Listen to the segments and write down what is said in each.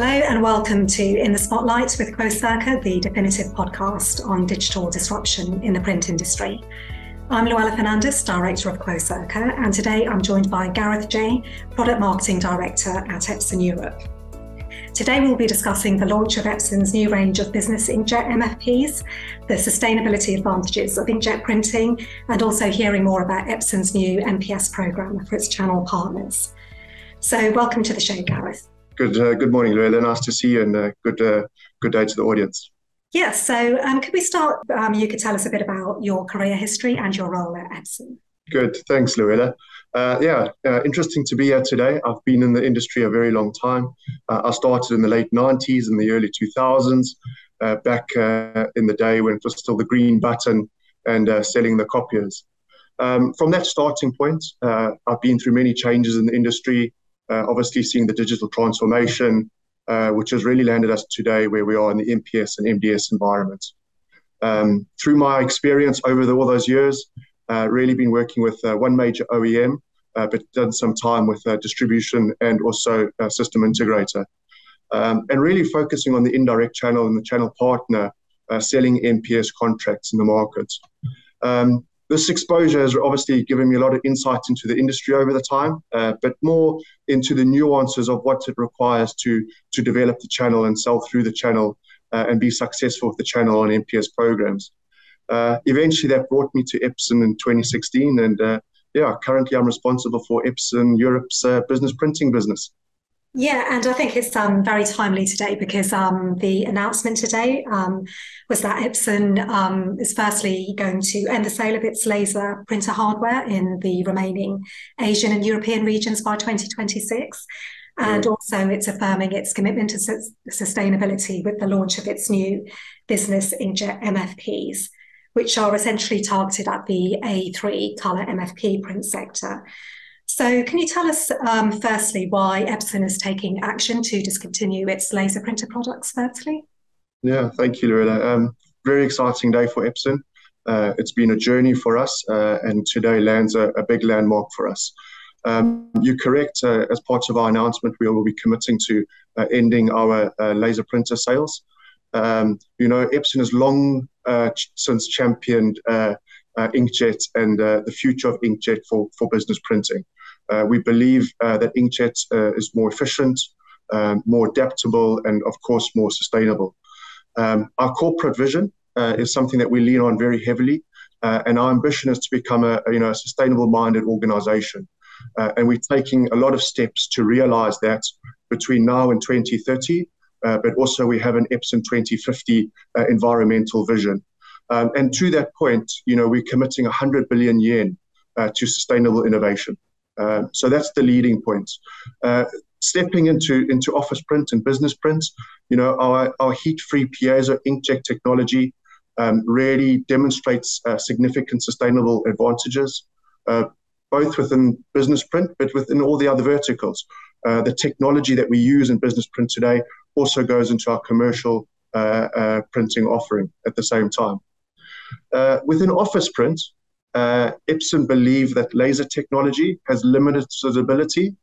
Hello and welcome to In the Spotlight with Quocirca, the definitive podcast on digital disruption in the print industry. I'm Luella Fernandez, Director of Quocirca, and today I'm joined by Gareth Jay, Product Marketing Director at Epson Europe. Today we'll be discussing the launch of Epson's new range of business inkjet MFPs, the sustainability advantages of inkjet printing, and also hearing more about Epson's new MPS programme for its channel partners. So welcome to the show, Gareth. Good morning, Luella. Nice to see you, and good day to the audience. Yes, so could we start, you could tell us a bit about your career history and your role at Epson. Good, thanks, Luella. Interesting to be here today. I've been in the industry a very long time. I started in the late 90s and the early 2000s, back in the day when it was still the green button and selling the copiers. From that starting point, I've been through many changes in the industry, obviously seeing the digital transformation, which has really landed us today where we are in the MPS and MDS environment. Through my experience over all those years, really been working with one major OEM, but done some time with distribution and also a system integrator. And really focusing on the indirect channel and the channel partner, selling MPS contracts in the market. This exposure has obviously given me a lot of insight into the industry over the time, but more into the nuances of what it requires to develop the channel and sell through the channel and be successful with the channel on MPS programs. Eventually that brought me to Epson in 2016, and currently I'm responsible for Epson Europe's business printing business. Yeah, and I think it's very timely today because the announcement today was that Epson is firstly going to end the sale of its laser printer hardware in the remaining Asian and European regions by 2026. And also it's affirming its commitment to sustainability with the launch of its new business inkjet MFPs, which are essentially targeted at the A3 colour MFP print sector. So can you tell us, firstly, why Epson is taking action to discontinue its laser printer products, firstly? Yeah, thank you, Luella. Very exciting day for Epson. It's been a journey for us, and today lands a big landmark for us. You're correct. As part of our announcement, we will be committing to ending our laser printer sales. Epson has long since championed inkjet and the future of inkjet for business printing. We believe that inkjet is more efficient, more adaptable, and of course more sustainable. Our corporate vision is something that we lean on very heavily, and our ambition is to become a sustainable-minded organization. And we're taking a lot of steps to realize that between now and 2030, but also we have an Epson 2050 environmental vision. And to that point, we're committing 100 billion yen to sustainable innovation. So that's the leading point. Stepping into office print and business print, our heat-free piezo inkjet technology really demonstrates significant sustainable advantages, both within business print, but within all the other verticals. The technology that we use in business print today also goes into our commercial printing offering at the same time. Within office print, Epson believe that laser technology has limited its ability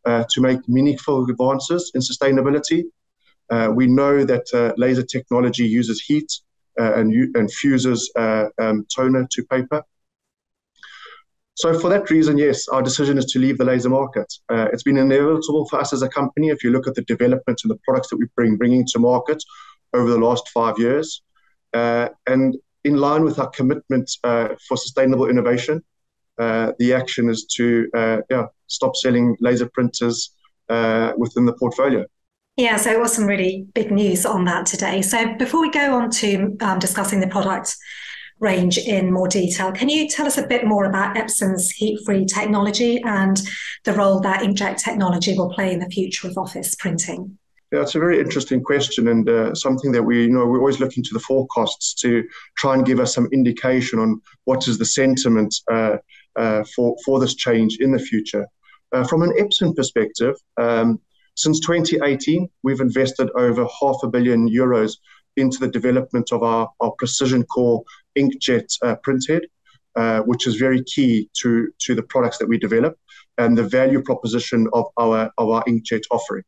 to make meaningful advances in sustainability. We know that laser technology uses heat and fuses toner to paper. So for that reason, yes, our decision is to leave the laser market. It's been inevitable for us as a company if you look at the development and the products that we're bringing to market over the last 5 years. And in line with our commitment for sustainable innovation, the action is to stop selling laser printers within the portfolio. Yeah, so it was some really big news on that today. So before we go on to discussing the product range in more detail, can you tell us a bit more about Epson's heat-free technology and the role that inkjet technology will play in the future of office printing? Yeah, it's a very interesting question, and something that we're always looking to the forecasts to try and give us some indication on what is the sentiment for this change in the future. From an Epson perspective, since 2018, we've invested over €500 million into the development of our precision core inkjet printhead, which is very key to the products that we develop and the value proposition of our inkjet offering.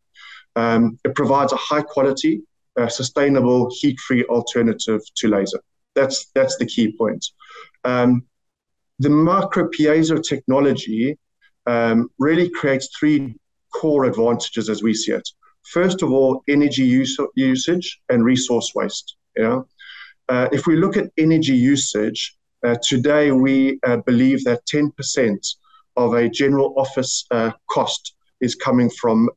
It provides a high quality, sustainable, heat-free alternative to laser. That's the key point. The micro piezo technology really creates three core advantages as we see it. First of all, energy usage and resource waste. If we look at energy usage, today we believe that 10% of a general office cost is coming from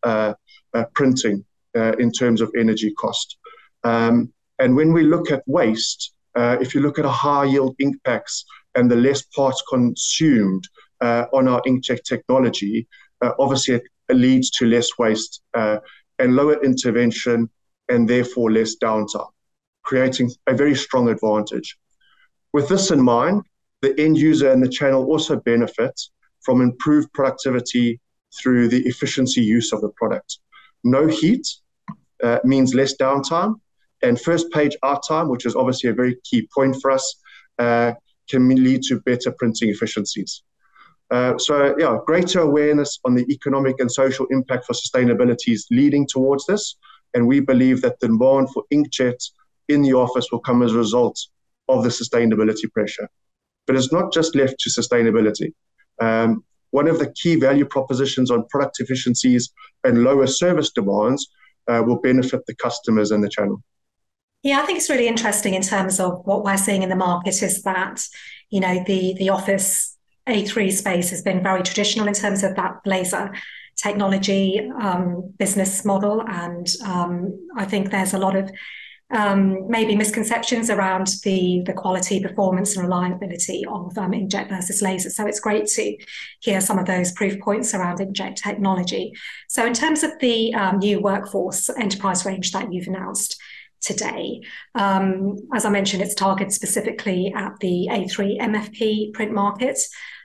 printing in terms of energy cost. And when we look at waste, if you look at a high yield ink packs and the less parts consumed on our inkjet technology, obviously it leads to less waste and lower intervention and therefore less downtime, creating a very strong advantage. With this in mind, the end user and the channel also benefits from improved productivity through the efficiency use of the product. No heat means less downtime, and first page out time, which is obviously a very key point for us, can lead to better printing efficiencies. Greater awareness on the economic and social impact for sustainability is leading towards this, and we believe that the demand for inkjet in the office will come as a result of the sustainability pressure. But it's not just left to sustainability. One of the key value propositions on product efficiencies and lower service demands will benefit the customers and the channel. Yeah, I think it's really interesting in terms of what we're seeing in the market is that, the office A3 space has been very traditional in terms of that laser technology business model. And I think there's a lot of maybe misconceptions around the quality, performance and reliability of inkjet versus laser. So it's great to hear some of those proof points around inkjet technology. So in terms of the new workforce enterprise range that you've announced today, as I mentioned, it's targeted specifically at the A3 MFP print market.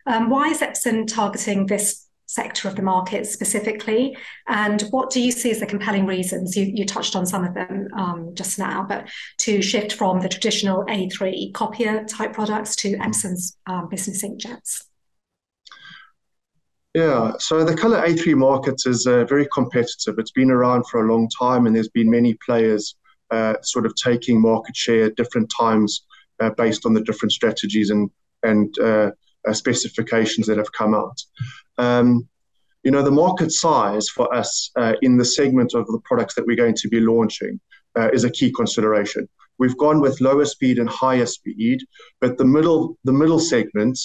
Why is Epson targeting this sector of the market specifically, and what do you see as the compelling reasons, you touched on some of them just now, but to shift from the traditional A3 copier type products to Epson's business inkjets? Yeah, so the color A3 market is very competitive. It's been around for a long time, and there's been many players sort of taking market share at different times based on the different strategies and specifications that have come out. The market size for us in the segment of the products that we're going to be launching is a key consideration. We've gone with lower speed and higher speed, but the middle segment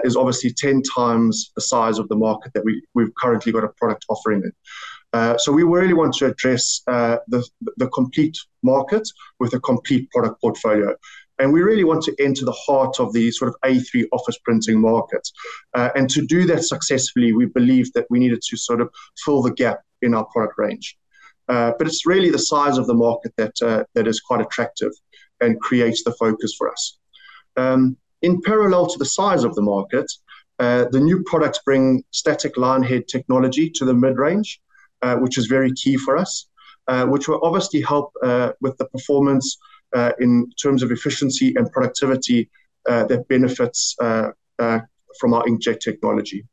is obviously 10 times the size of the market that we've currently got a product offering in. So we really want to address the complete market with a complete product portfolio. And we really want to enter the heart of the sort of A3 office printing market. And to do that successfully, we believe that we needed to sort of fill the gap in our product range. But it's really the size of the market that is quite attractive and creates the focus for us. In parallel to the size of the market, the new products bring static line head technology to the mid-range, which is very key for us, which will obviously help with the performance in terms of efficiency and productivity that benefits from our inkjet technology.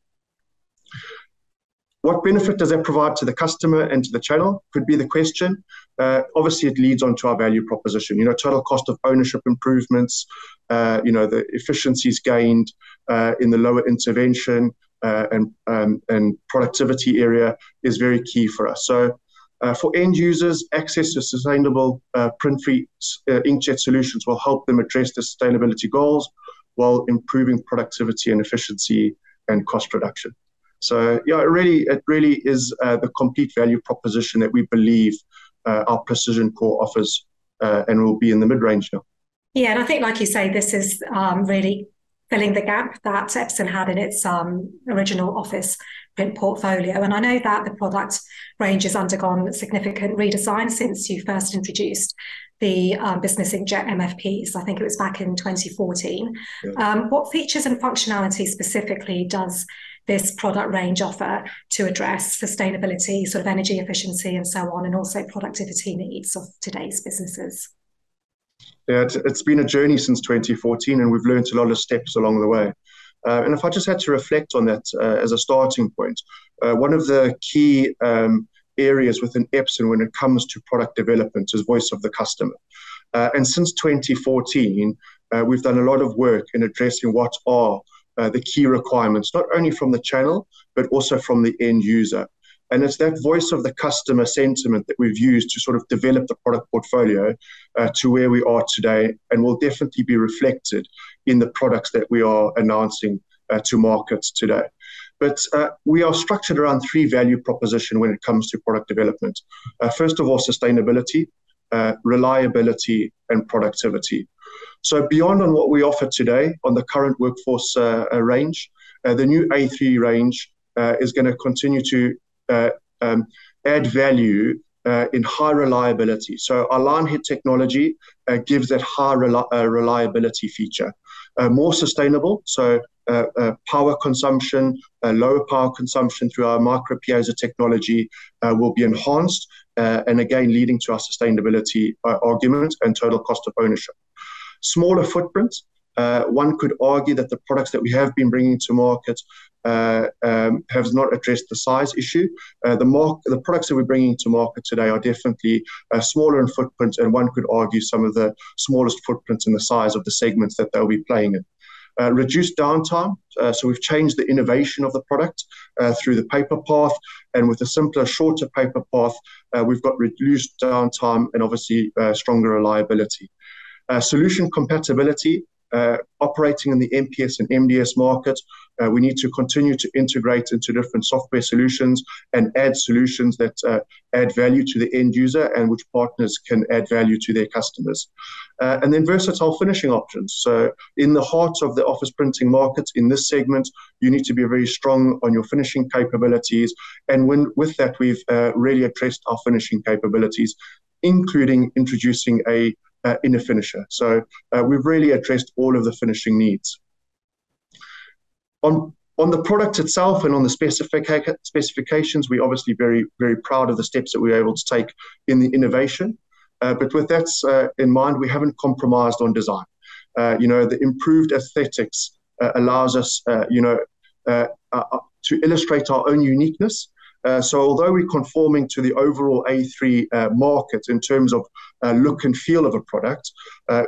What benefit does that provide to the customer and to the channel could be the question. Obviously, it leads on to our value proposition. Total cost of ownership improvements, the efficiencies gained in the lower intervention and productivity area is very key for us. So for end users, access to sustainable print-free inkjet solutions will help them address the sustainability goals while improving productivity and efficiency and cost reduction. So yeah, it really is the complete value proposition that we believe our Precision Core offers and will be in the mid-range now. Yeah, and I think, like you say, this is really filling the gap that Epson had in its original office print portfolio. And I know that the product range has undergone significant redesign since you first introduced the business inkjet MFPs. I think it was back in 2014. Yeah. What features and functionality specifically does this product range offer to address sustainability, sort of energy efficiency and so on, and also productivity needs of today's businesses? Yeah, it's been a journey since 2014, and we've learned a lot of steps along the way. And if I just had to reflect on that as a starting point, one of the key areas within Epson when it comes to product development is voice of the customer. And since 2014, we've done a lot of work in addressing what are the key requirements, not only from the channel, but also from the end user. And it's that voice of the customer sentiment that we've used to sort of develop the product portfolio to where we are today, and will definitely be reflected in the products that we are announcing to markets today. But we are structured around three value propositions when it comes to product development. First of all, sustainability, reliability, and productivity. So beyond on what we offer today on the current workforce range, the new A3 range is going to continue to add value in high reliability. So our line hit technology gives that high reliability feature. More sustainable, so power consumption, lower power consumption through our micro piezo technology will be enhanced, and again leading to our sustainability argument and total cost of ownership. Smaller footprint. One could argue that the products that we have been bringing to market have not addressed the size issue. The products that we're bringing to market today are definitely smaller in footprint, and one could argue some of the smallest footprints in the size of the segments that they'll be playing in. Reduced downtime, so we've changed the innovation of the product through the paper path, and with a simpler, shorter paper path, we've got reduced downtime and obviously stronger reliability. Solution compatibility. Operating in the MPS and MDS market, we need to continue to integrate into different software solutions and add solutions that add value to the end user and which partners can add value to their customers. And then versatile finishing options. So in the heart of the office printing market, in this segment, you need to be very strong on your finishing capabilities. And with that, we've really addressed our finishing capabilities, including introducing a inner finisher. So we've really addressed all of the finishing needs. On the product itself and on the specifications, we're obviously very, very proud of the steps that we were able to take in the innovation. But with that in mind, we haven't compromised on design. The improved aesthetics allows us, to illustrate our own uniqueness. So although we're conforming to the overall A3 market in terms of look and feel of a product,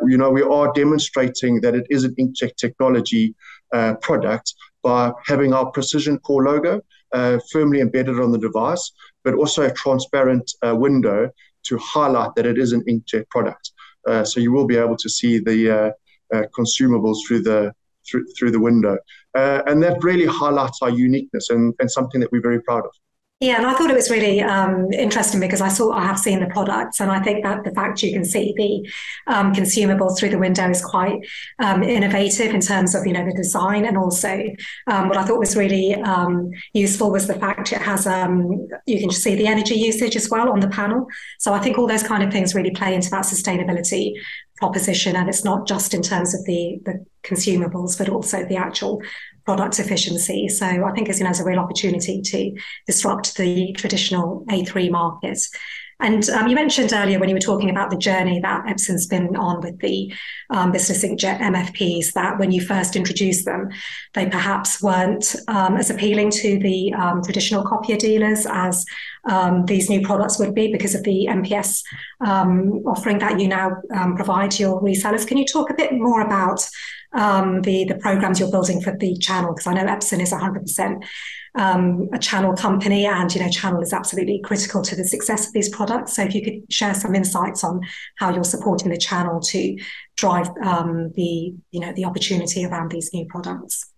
we are demonstrating that it is an inkjet technology product by having our precision core logo firmly embedded on the device, but also a transparent window to highlight that it is an inkjet product. So you will be able to see the consumables through the window. And that really highlights our uniqueness and something that we're very proud of. Yeah, and I thought it was really interesting because I have seen the products, and I think that the fact you can see the consumables through the window is quite innovative in terms of the design, and also what I thought was really useful was the fact it has you can see the energy usage as well on the panel. So I think all those kind of things really play into that sustainability proposition, and it's not just in terms of the consumables, but also the actual product efficiency. So I think it's a real opportunity to disrupt the traditional A3 market. And you mentioned earlier when you were talking about the journey that Epson's been on with the Business Inkjet MFPs, that when you first introduced them, they perhaps weren't as appealing to the traditional copier dealers as these new products would be because of the MPS offering that you now provide to your resellers. Can you talk a bit more about the programs you're building for the channel? Because I know Epson is 100% a channel company, and channel is absolutely critical to the success of these products. So if you could share some insights on how you're supporting the channel to drive the opportunity around these new products.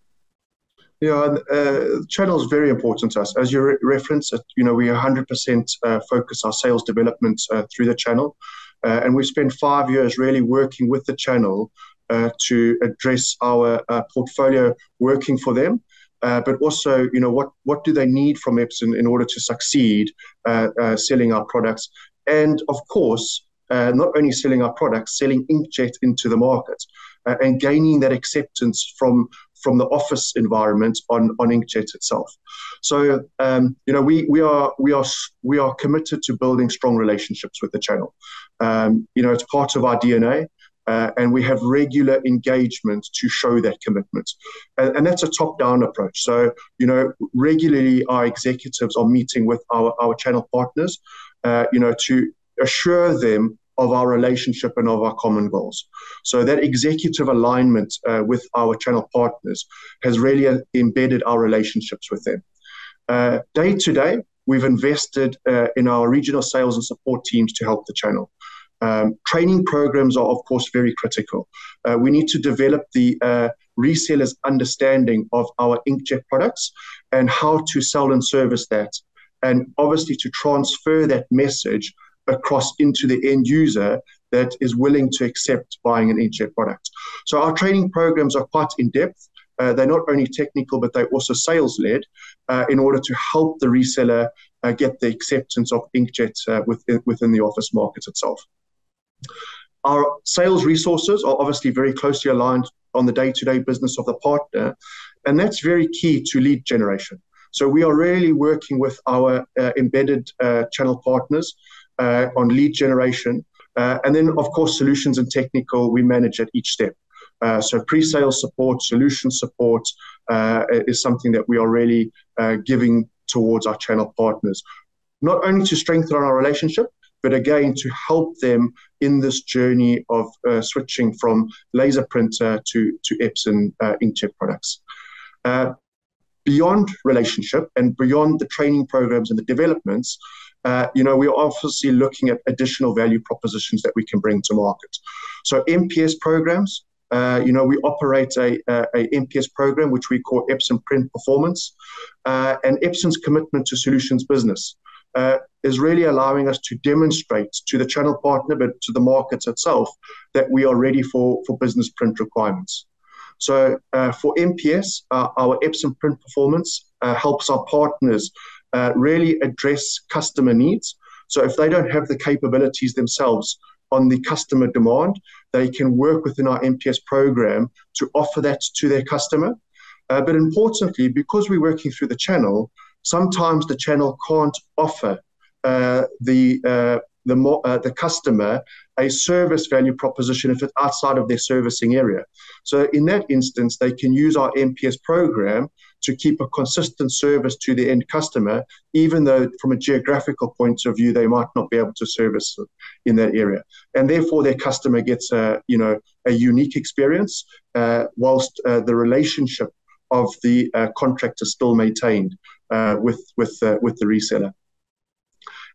Yeah, channel is very important to us. As you referenced, we 100% focus our sales development through the channel, and we spent 5 years really working with the channel to address our portfolio, working for them, but also, what do they need from Epson in order to succeed selling our products, and of course, not only selling our products, selling inkjet into the market and gaining that acceptance from the office environment on inkjet itself. So, we are committed to building strong relationships with the channel. It's part of our DNA. and we have regular engagement to show that commitment. And that's a top-down approach. So, regularly our executives are meeting with our channel partners, to assure them of our relationship and of our common goals. So that executive alignment with our channel partners has really embedded our relationships with them. Day to day, we've invested in our regional sales and support teams to help the channel. Training programs are, of course, very critical. We need to develop the resellers' understanding of our inkjet products and how to sell and service that, and obviously to transfer that message across into the end user that is willing to accept buying an inkjet product. So our training programs are quite in-depth. They're not only technical, but they're also sales-led in order to help the reseller get the acceptance of inkjet within the office market itself. Our sales resources are obviously very closely aligned on the day-to-day business of the partner, and that's very key to lead generation. So we are really working with our embedded channel partners on lead generation. And then, of course, solutions and technical, we manage at each step. So pre-sales support, solution support is something that we are really giving towards our channel partners, not only to strengthen our relationship, but again, to help them in this journey of switching from laser printer to Epson inkjet products. Beyond relationship and beyond the training programs and the developments, we're obviously looking at additional value propositions that we can bring to market. So MPS programs, we operate a MPS program, which we call Epson Print Performance, and Epson's commitment to solutions business is really allowing us to demonstrate to the channel partner, but to the markets itself, that we are ready for business print requirements. So for MPS, our Epson Print Performance helps our partners really address customer needs. So if they don't have the capabilities themselves on the customer demand, they can work within our MPS program to offer that to their customer. But importantly, because we're working through the channel, sometimes the channel can't offer the customer a service value proposition if it's outside of their servicing area. So in that instance, they can use our MPS program to keep a consistent service to the end customer, even though from a geographical point of view, they might not be able to service in that area. And therefore, their customer gets a unique experience, whilst the relationship of the contractor is still maintained with the reseller.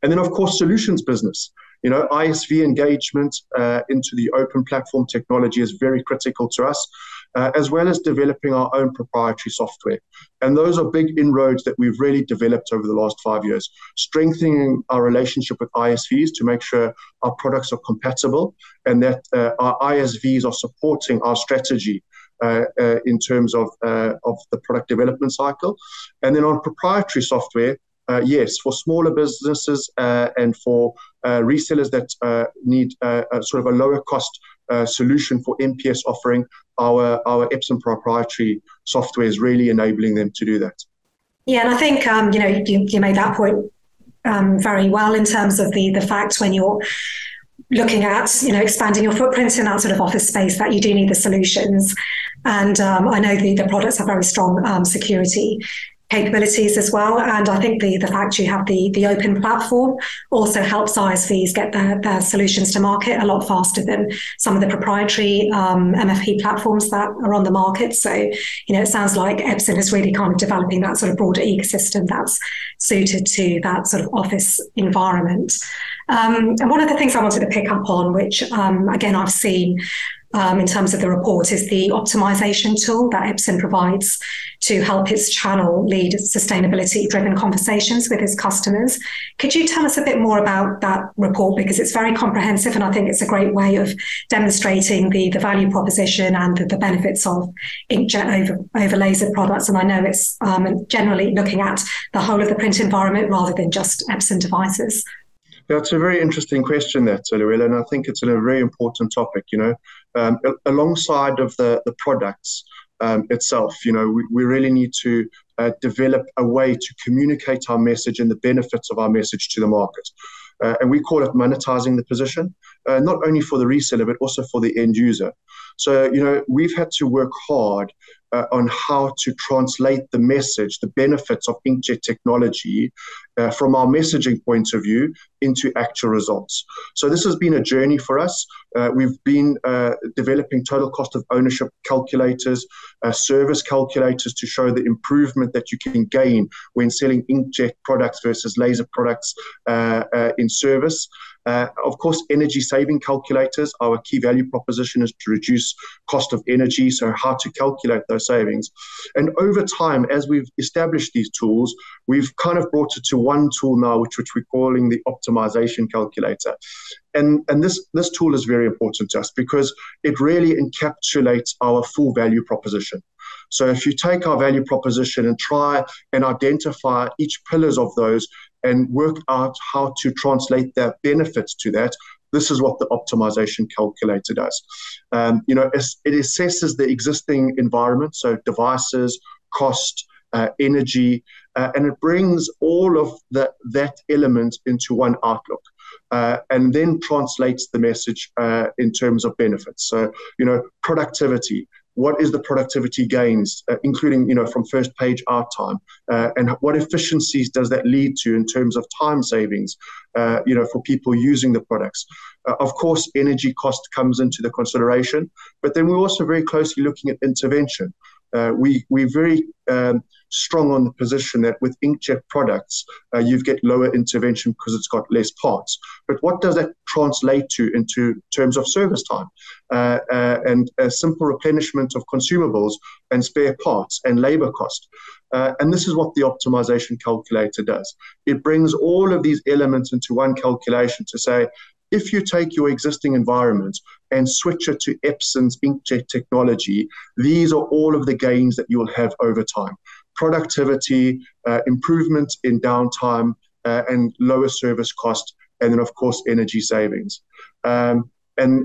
And then, of course, solutions business. ISV engagement into the open platform technology is very critical to us, as well as developing our own proprietary software. And those are big inroads that we've really developed over the last 5 years, strengthening our relationship with ISVs to make sure our products are compatible and that our ISVs are supporting our strategy in terms of the product development cycle. And then on proprietary software, yes, for smaller businesses and for resellers that need sort of a lower cost solution for MPS offering, our Epson proprietary software is really enabling them to do that. Yeah, and I think you made that point very well in terms of the fact when you're looking at expanding your footprint in that sort of office space that you do need the solutions. And I know the products have very strong security capabilities as well. And I think the fact you have the open platform also helps ISVs get their solutions to market a lot faster than some of the proprietary MFP platforms that are on the market. So, it sounds like Epson is really kind of developing that sort of broader ecosystem that's suited to that sort of office environment. And one of the things I wanted to pick up on, which again, I've seen in terms of the report, is the optimization tool that Epson provides to help its channel lead sustainability-driven conversations with its customers. Could you tell us a bit more about that report? Because it's very comprehensive, and I think it's a great way of demonstrating the value proposition and the benefits of inkjet over laser products. And I know it's generally looking at the whole of the print environment rather than just Epson devices. Yeah, it's a very interesting question, that, Luella, and I think it's a very important topic. Alongside of the products itself, we really need to develop a way to communicate our message and the benefits of our message to the market. And we call it monetizing the position, not only for the reseller, but also for the end user. So, we've had to work hard on how to translate the message, the benefits of inkjet technology from our messaging point of view into actual results. So this has been a journey for us. We've been developing total cost of ownership calculators, service calculators to show the improvement that you can gain when selling inkjet products versus laser products in service. Of course, energy saving calculators. Our key value proposition is to reduce cost of energy, so how to calculate those savings. And over time, as we've established these tools, we've kind of brought it to one tool now, which we're calling the optimization calculator. And this tool is very important to us because it really encapsulates our full value proposition. So if you take our value proposition and try and identify each pillars of those and work out how to translate their benefits to that, this is what the optimization calculator does. It assesses the existing environment, so devices, cost, energy, and it brings all of that element into one outlook. And then translates the message in terms of benefits. So, productivity. What is the productivity gains, including, from first page out time, and what efficiencies does that lead to in terms of time savings, for people using the products? Of course, energy cost comes into the consideration, but then we're also very closely looking at intervention. We're very strong on the position that with inkjet products, you get lower intervention because it's got less parts. But what does that translate to into terms of service time and a simple replenishment of consumables and spare parts and labor cost? And this is what the optimization calculator does. It brings all of these elements into one calculation to say, if you take your existing environment and switch it to Epson's inkjet technology, these are all of the gains that you'll have over time. Productivity, improvement in downtime, and lower service cost, and then, of course, energy savings. And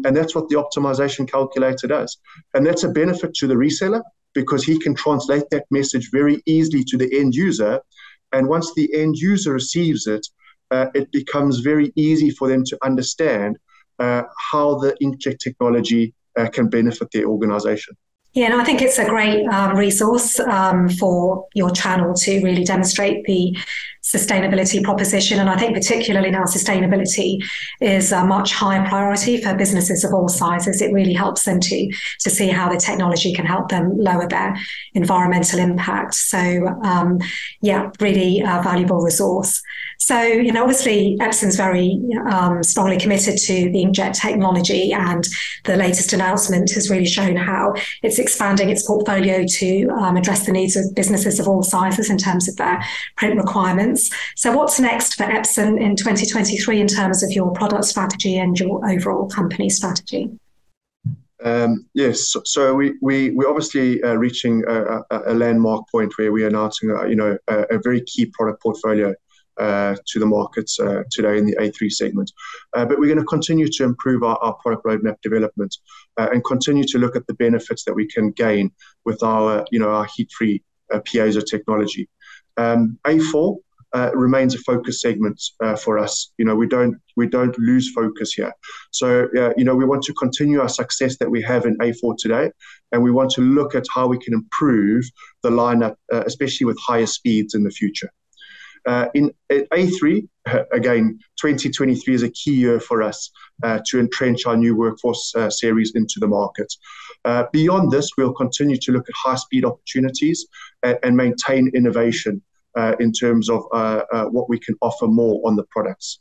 that's what the optimization calculator does. And that's a benefit to the reseller because he can translate that message very easily to the end user. And once the end user receives it, it becomes very easy for them to understand how the inkjet technology can benefit their organization. Yeah, no, I think it's a great resource for your channel to really demonstrate the sustainability proposition. And I think particularly now sustainability is a much higher priority for businesses of all sizes. It really helps them to see how the technology can help them lower their environmental impact. So really valuable resource. So, obviously Epson's very strongly committed to the inkjet technology, and the latest announcement has really shown how it's expanding its portfolio to address the needs of businesses of all sizes in terms of their print requirements. So what's next for Epson in 2023 in terms of your product strategy and your overall company strategy? Yes, so we're obviously reaching a landmark point where we're announcing a very key product portfolio to the markets today in the A3 segment. But we're going to continue to improve our product roadmap development and continue to look at the benefits that we can gain with our heat-free piezo technology. A4 remains a focus segment for us. We don't lose focus here. So we want to continue our success that we have in A4 today, and we want to look at how we can improve the lineup, especially with higher speeds in the future. In A3, again, 2023 is a key year for us to entrench our new workforce series into the market. Beyond this, we'll continue to look at high-speed opportunities and maintain innovation in terms of what we can offer more on the products.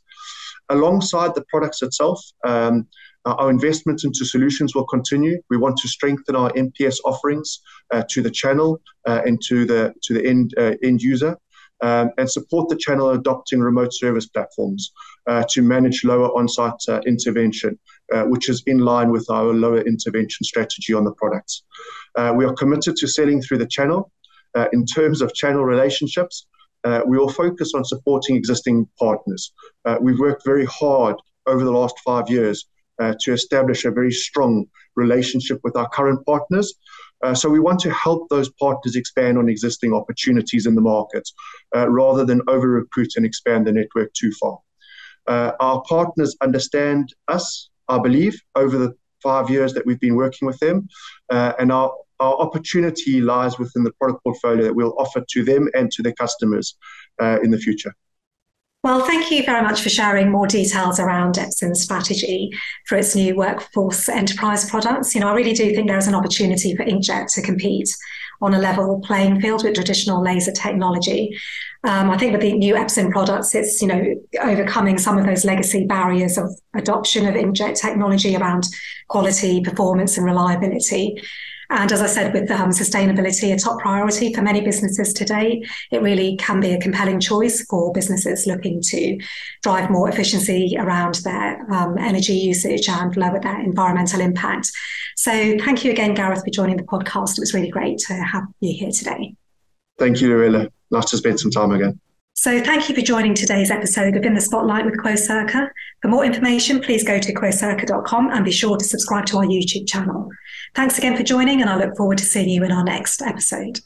Alongside the products itself, our investment into solutions will continue. We want to strengthen our MPS offerings to the channel and to the end user. And support the channel adopting remote service platforms to manage lower on-site intervention, which is in line with our lower intervention strategy on the products. We are committed to selling through the channel. In terms of channel relationships, we will focus on supporting existing partners. We've worked very hard over the last 5 years to establish a very strong relationship with our current partners. So we want to help those partners expand on existing opportunities in the market rather than over-recruit and expand the network too far. Our partners understand us, I believe, over the 5 years that we've been working with them, and our opportunity lies within the product portfolio that we'll offer to them and to their customers in the future. Well, thank you very much for sharing more details around Epson's strategy for its new workforce enterprise products. I really do think there is an opportunity for inkjet to compete on a level playing field with traditional laser technology. I think with the new Epson products, it's overcoming some of those legacy barriers of adoption of inkjet technology around quality, performance, and reliability. And as I said, with sustainability a top priority for many businesses today, it really can be a compelling choice for businesses looking to drive more efficiency around their energy usage and lower their environmental impact. So thank you again, Gareth, for joining the podcast. It was really great to have you here today. Thank you, Lorella. Nice to spend some time again. So thank you for joining today's episode of In the Spotlight with Quocirca. For more information, please go to quocirca.com and be sure to subscribe to our YouTube channel. Thanks again for joining, and I look forward to seeing you in our next episode.